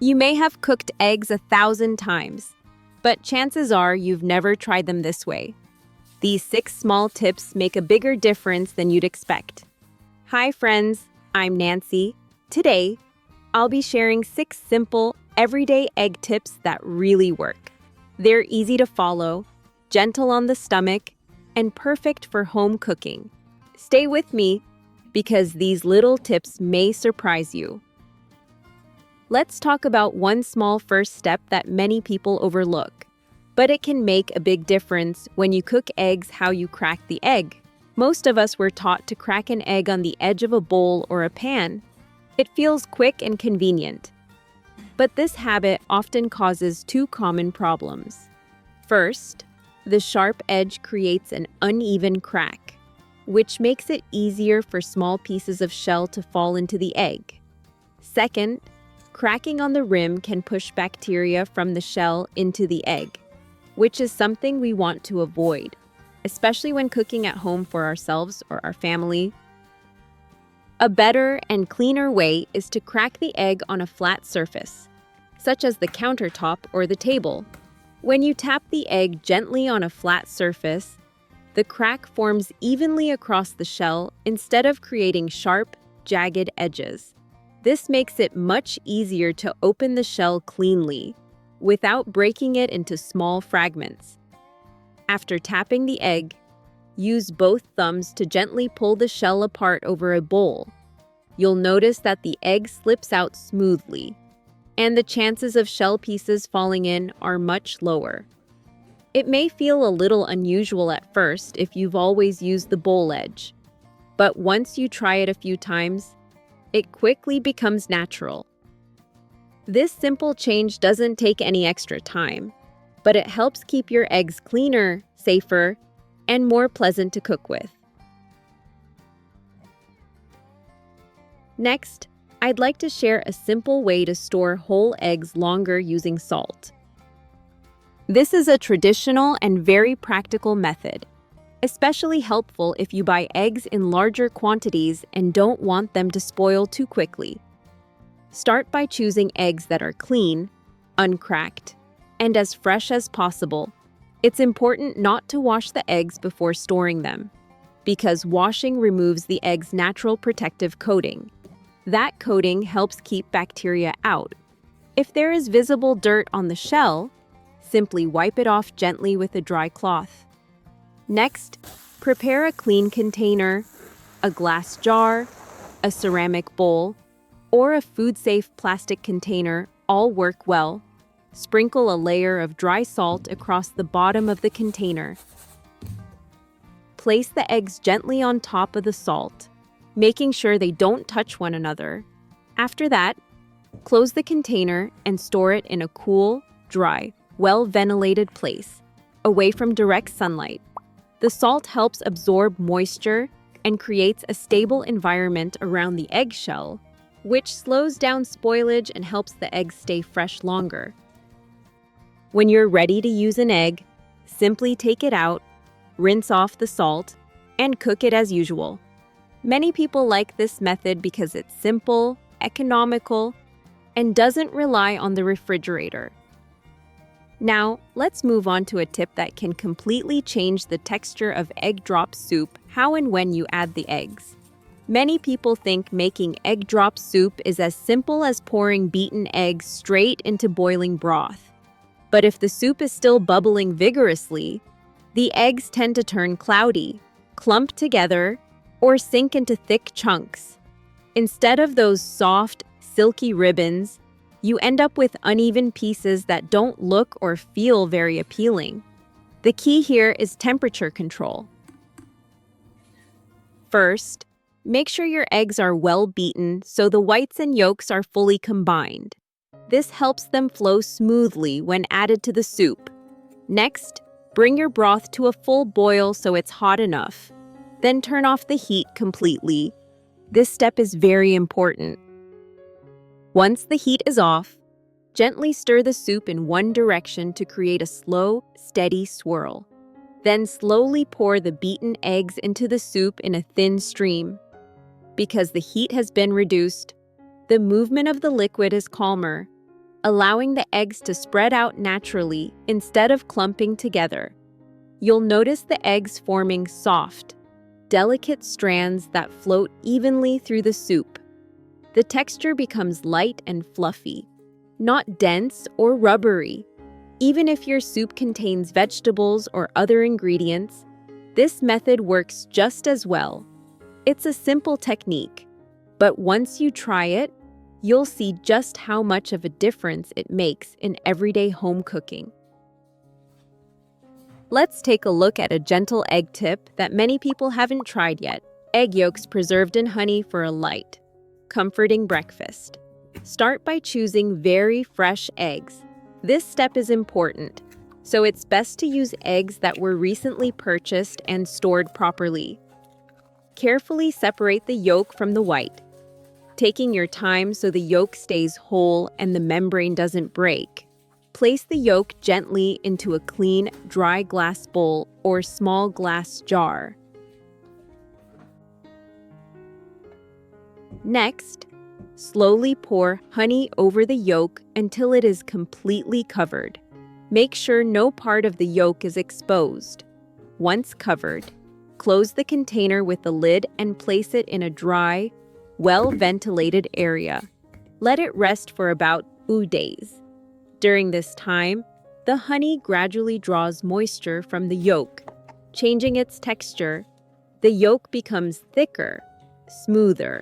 You may have cooked eggs 1,000 times, but chances are you've never tried them this way. These 6 small tips make a bigger difference than you'd expect. Hi friends, I'm Nancy. Today, I'll be sharing 6 simple, everyday egg tips that really work. They're easy to follow, gentle on the stomach, and perfect for home cooking. Stay with me because these little tips may surprise you. Let's talk about one small first step that many people overlook, but it can make a big difference when you cook eggs how you crack the egg. Most of us were taught to crack an egg on the edge of a bowl or a pan. It feels quick and convenient. But this habit often causes 2 common problems. First, the sharp edge creates an uneven crack, which makes it easier for small pieces of shell to fall into the egg. Second, cracking on the rim can push bacteria from the shell into the egg, which is something we want to avoid, especially when cooking at home for ourselves or our family. A better and cleaner way is to crack the egg on a flat surface, such as the countertop or the table. When you tap the egg gently on a flat surface, the crack forms evenly across the shell instead of creating sharp, jagged edges. This makes it much easier to open the shell cleanly, without breaking it into small fragments. After tapping the egg, use both thumbs to gently pull the shell apart over a bowl. You'll notice that the egg slips out smoothly, and the chances of shell pieces falling in are much lower. It may feel a little unusual at first if you've always used the bowl edge, but once you try it a few times, it quickly becomes natural. This simple change doesn't take any extra time, but it helps keep your eggs cleaner, safer, and more pleasant to cook with. Next, I'd like to share a simple way to store whole eggs longer using salt. This is a traditional and very practical method, especially helpful if you buy eggs in larger quantities and don't want them to spoil too quickly. Start by choosing eggs that are clean, uncracked, and as fresh as possible. It's important not to wash the eggs before storing them, because washing removes the egg's natural protective coating. That coating helps keep bacteria out. If there is visible dirt on the shell, simply wipe it off gently with a dry cloth. Next, prepare a clean container, a glass jar, a ceramic bowl, or a food-safe plastic container all work well. Sprinkle a layer of dry salt across the bottom of the container. Place the eggs gently on top of the salt, making sure they don't touch one another. After that, close the container and store it in a cool, dry, well-ventilated place, away from direct sunlight. The salt helps absorb moisture and creates a stable environment around the eggshell, which slows down spoilage and helps the eggs stay fresh longer. When you're ready to use an egg, simply take it out, rinse off the salt, and cook it as usual. Many people like this method because it's simple, economical, and doesn't rely on the refrigerator. Now, let's move on to a tip that can completely change the texture of egg drop soup how and when you add the eggs. Many people think making egg drop soup is as simple as pouring beaten eggs straight into boiling broth. But if the soup is still bubbling vigorously, the eggs tend to turn cloudy, clump together, or sink into thick chunks. Instead of those soft, silky ribbons, you end up with uneven pieces that don't look or feel very appealing. The key here is temperature control. First, make sure your eggs are well beaten so the whites and yolks are fully combined. This helps them flow smoothly when added to the soup. Next, bring your broth to a full boil so it's hot enough. Then turn off the heat completely. This step is very important. Once the heat is off, gently stir the soup in one direction to create a slow, steady swirl. Then slowly pour the beaten eggs into the soup in a thin stream. Because the heat has been reduced, the movement of the liquid is calmer, allowing the eggs to spread out naturally instead of clumping together. You'll notice the eggs forming soft, delicate strands that float evenly through the soup. The texture becomes light and fluffy, not dense or rubbery. Even if your soup contains vegetables or other ingredients, this method works just as well. It's a simple technique, but once you try it, you'll see just how much of a difference it makes in everyday home cooking. Let's take a look at a gentle egg tip that many people haven't tried yet. Egg yolks preserved in honey for a light, comforting breakfast. Start by choosing very fresh eggs. This step is important, so it's best to use eggs that were recently purchased and stored properly. Carefully separate the yolk from the white, taking your time so the yolk stays whole and the membrane doesn't break. Place the yolk gently into a clean, dry glass bowl or small glass jar. Next, slowly pour honey over the yolk until it is completely covered. Make sure no part of the yolk is exposed. Once covered, close the container with the lid and place it in a dry, well-ventilated area. Let it rest for about 2 days. During this time, the honey gradually draws moisture from the yolk, changing its texture. The yolk becomes thicker, smoother,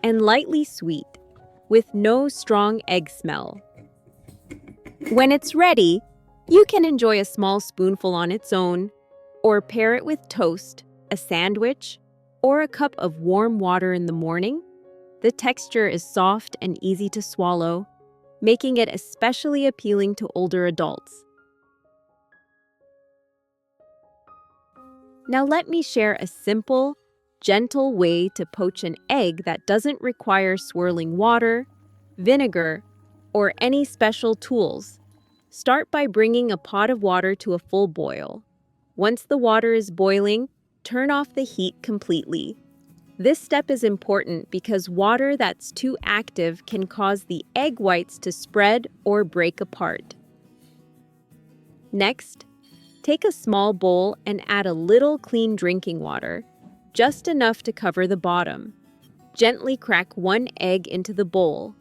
and lightly sweet, with no strong egg smell. When it's ready, you can enjoy a small spoonful on its own, or pair it with toast, a sandwich, or a cup of warm water in the morning. The texture is soft and easy to swallow, making it especially appealing to older adults. Now let me share a simple, gentle way to poach an egg that doesn't require swirling water, vinegar, or any special tools. Start by bringing a pot of water to a full boil. Once the water is boiling, turn off the heat completely. This step is important because water that's too active can cause the egg whites to spread or break apart. Next, take a small bowl and add a little clean drinking water, just enough to cover the bottom. Gently crack 1 egg into the bowl.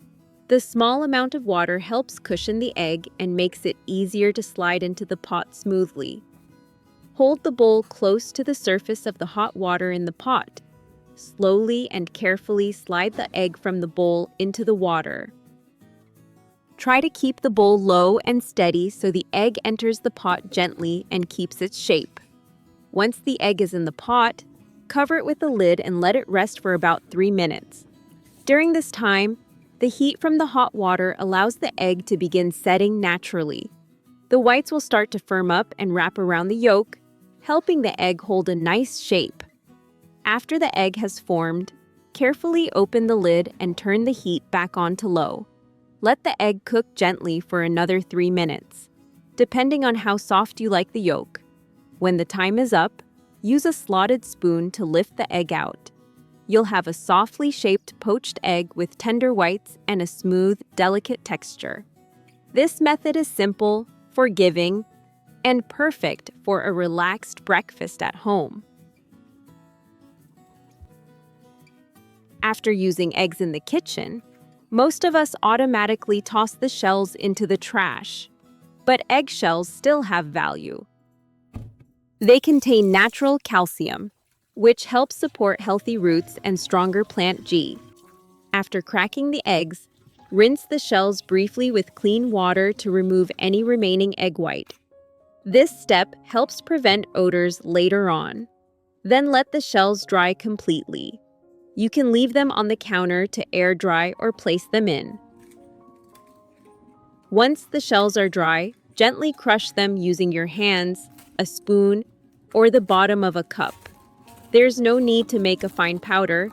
The small amount of water helps cushion the egg and makes it easier to slide into the pot smoothly. Hold the bowl close to the surface of the hot water in the pot. Slowly and carefully slide the egg from the bowl into the water. Try to keep the bowl low and steady so the egg enters the pot gently and keeps its shape. Once the egg is in the pot, cover it with a lid and let it rest for about 3 minutes. During this time, the heat from the hot water allows the egg to begin setting naturally. The whites will start to firm up and wrap around the yolk, helping the egg hold a nice shape. After the egg has formed, carefully open the lid and turn the heat back on to low. Let the egg cook gently for another 3 minutes, depending on how soft you like the yolk. When the time is up, use a slotted spoon to lift the egg out. You'll have a softly shaped poached egg with tender whites and a smooth, delicate texture. This method is simple, forgiving, and perfect for a relaxed breakfast at home. After using eggs in the kitchen, most of us automatically toss the shells into the trash. But eggshells still have value. They contain natural calcium, which helps support healthy roots and stronger plant G. After cracking the eggs, rinse the shells briefly with clean water to remove any remaining egg white. This step helps prevent odors later on. Then let the shells dry completely. You can leave them on the counter to air dry or place them in. Once the shells are dry, gently crush them using your hands, a spoon, or the bottom of a cup. There's no need to make a fine powder.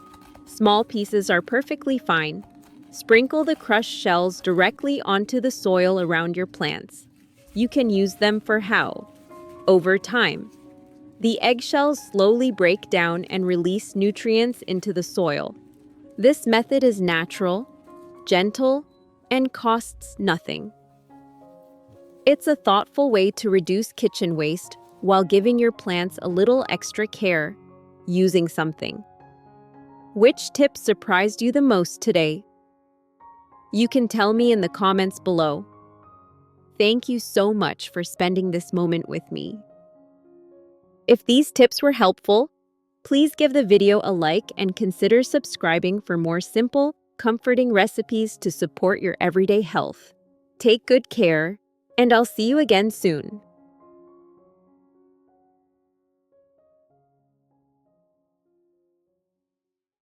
Small pieces are perfectly fine. Sprinkle the crushed shells directly onto the soil around your plants. You can use them for how? Over time. The eggshells slowly break down and release nutrients into the soil. This method is natural, gentle, and costs nothing. It's a thoughtful way to reduce kitchen waste while giving your plants a little extra care using something. Which tip surprised you the most today? You can tell me in the comments below. Thank you so much for spending this moment with me. If these tips were helpful, please give the video a like and consider subscribing for more simple, comforting recipes to support your everyday health. Take good care, and I'll see you again soon.